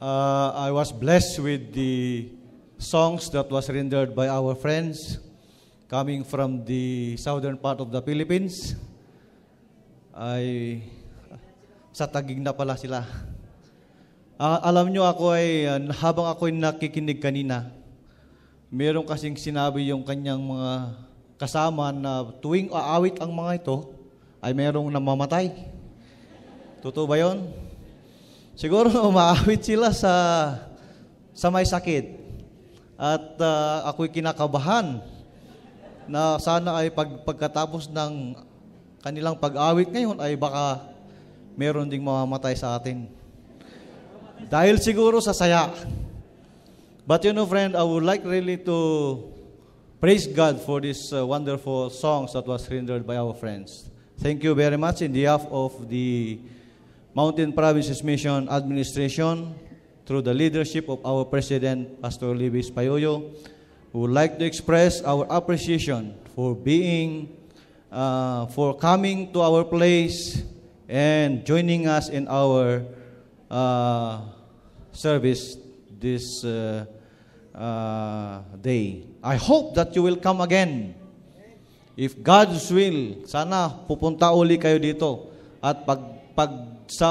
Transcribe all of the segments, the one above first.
I was blessed with the songs that was rendered by our friends coming from the southern part of the Philippines. Sa Taguig na pala sila. Alam nyo, habang ako'y nakikinig kanina, meron kasing sinabi yung kanyang mga kasama na tuwing aawit ang mga ito, ay merong namamatay. Totoo ba yun? Siguro umaawit sila sa may sakit. At ako'y kinakabahan na sana ay pagkatapos ng kanilang pag-awit ngayon ay baka meron ding mamamatay sa atin. Dahil siguro sa saya. But you know, friend, I would like really to praise God for these wonderful songs that was rendered by our friends. Thank you very much in behalf of the Mountain Provinces Mission Administration through the leadership of our President, Pastor Libis Payoyo. We would like to express our appreciation for coming to our place and joining us in our service this day. I hope that you will come again. If God's will, sana pupunta uli kayo dito. At pag sa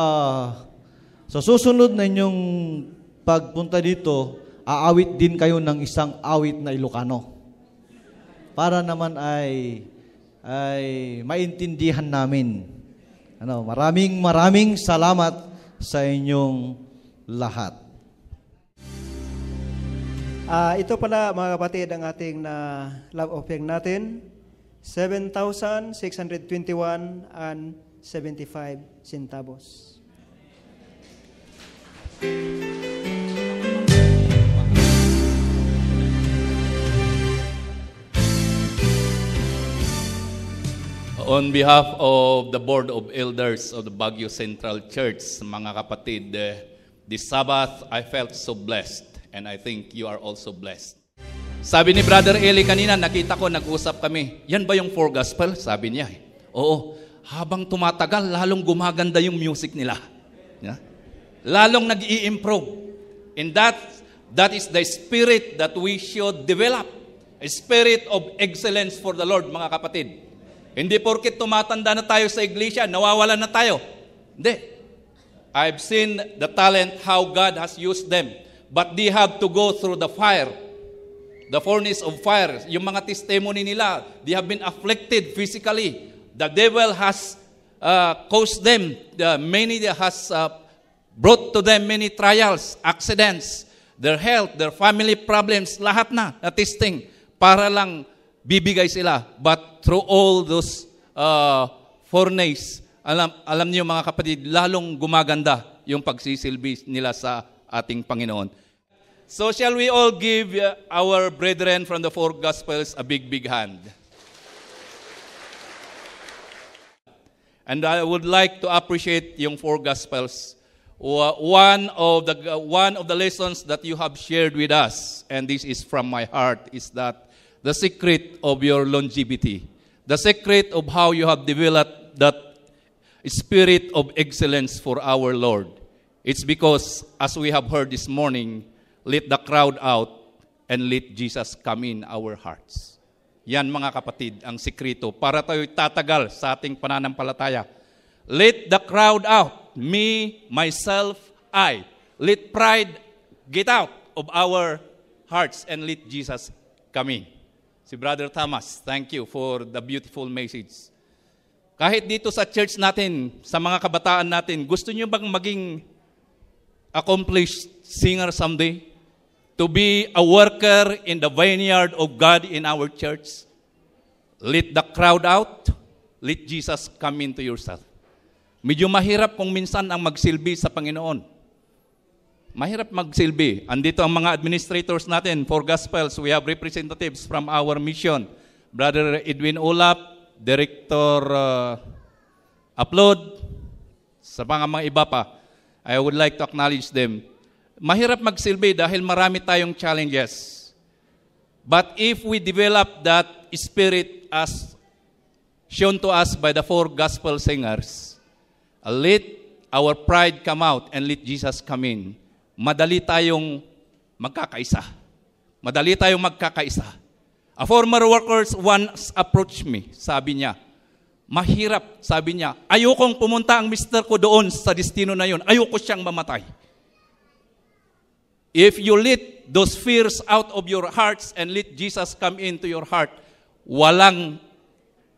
susunod na inyong pagpunta dito, aawit din kayo ng isang awit na Ilocano. Para naman ay maintindihan namin. Maraming salamat sa inyong lahat. Ito pala mga kapatid ang ating love offering natin, 7,621 and 75 centavos. On behalf of the Board of Elders of the Baguio Central Church, mga kapatid, this Sabbath I felt so blessed and I think you are also blessed. Sabi ni Brother Eli kanina, nakita ko, nag-usap kami, yan ba yung four gospel? Sabi niya, oo, habang tumatagal, lalong gumaganda yung music nila. Yeah? Lalong nag-i-improve. And that is the spirit that we should develop. A spirit of excellence for the Lord, mga kapatid. Hindi porket tumatanda na tayo sa iglesia, nawawalan na tayo. Hindi. I've seen the talent, how God has used them. But they have to go through the fire. The furnace of fire. Yung mga testimony nila, they have been afflicted physically. The devil has caused them, has brought to them many trials, accidents, their health, their family problems, lahat na testing para lang bibigay sila. But through all those furnace, alam niyo mga kapatid, lalong gumaganda yung pagsisilbi nila sa ating Panginoon. So shall we all give our brethren from the four gospels a big hand? And I would like to appreciate yung four gospels. One of the lessons that you have shared with us, and this is from my heart, is that the secret of your longevity, the secret of how you have developed that spirit of excellence for our Lord. It's because, as we have heard this morning, let the crowd out and let Jesus come in our hearts. Yan mga kapatid, ang sikreto para tayo tatagal sa ating pananampalataya. Let the crowd out, me, myself, I. Let pride get out of our hearts and let Jesus come in. Si Brother Thomas, thank you for the beautiful message. Kahit dito sa church natin, sa mga kabataan natin, gusto nyo bang maging accomplished singer someday? To be a worker in the vineyard of God in our church? Let the crowd out. Let Jesus come into yourself. Medyo mahirap kung minsan ang magsilbi sa Panginoon. Mahirap magsilbi. Andito ang mga administrators natin for gospels. We have representatives from our mission. Brother Edwin Olap, Director Upload, sa mga iba pa. I would like to acknowledge them. Mahirap magsilbi dahil marami tayong challenges. But if we develop that spirit as shown to us by the four gospel singers, let our pride come out and let Jesus come in. madali tayong magkakaisa. Madali tayong magkakaisa. A former worker once approached me. Sabi niya, mahirap, sabi niya, ayokong pumunta ang mister ko doon sa destino na yun. Ayoko siyang mamatay. If you let those fears out of your hearts and let Jesus come into your heart, walang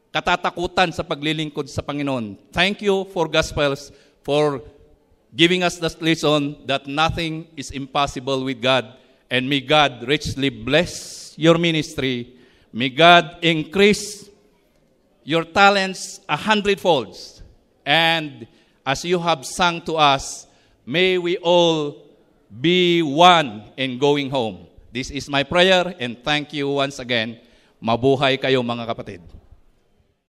katatakutan sa paglilingkod sa Panginoon. Thank you for Gospels, for giving us this lesson that nothing is impossible with God. And may God richly bless your ministry. May God increase your talents 100-fold. And as you have sung to us, may we all be one in going home. This is my prayer, and thank you once again. Mabuhay kayo mga kapatid.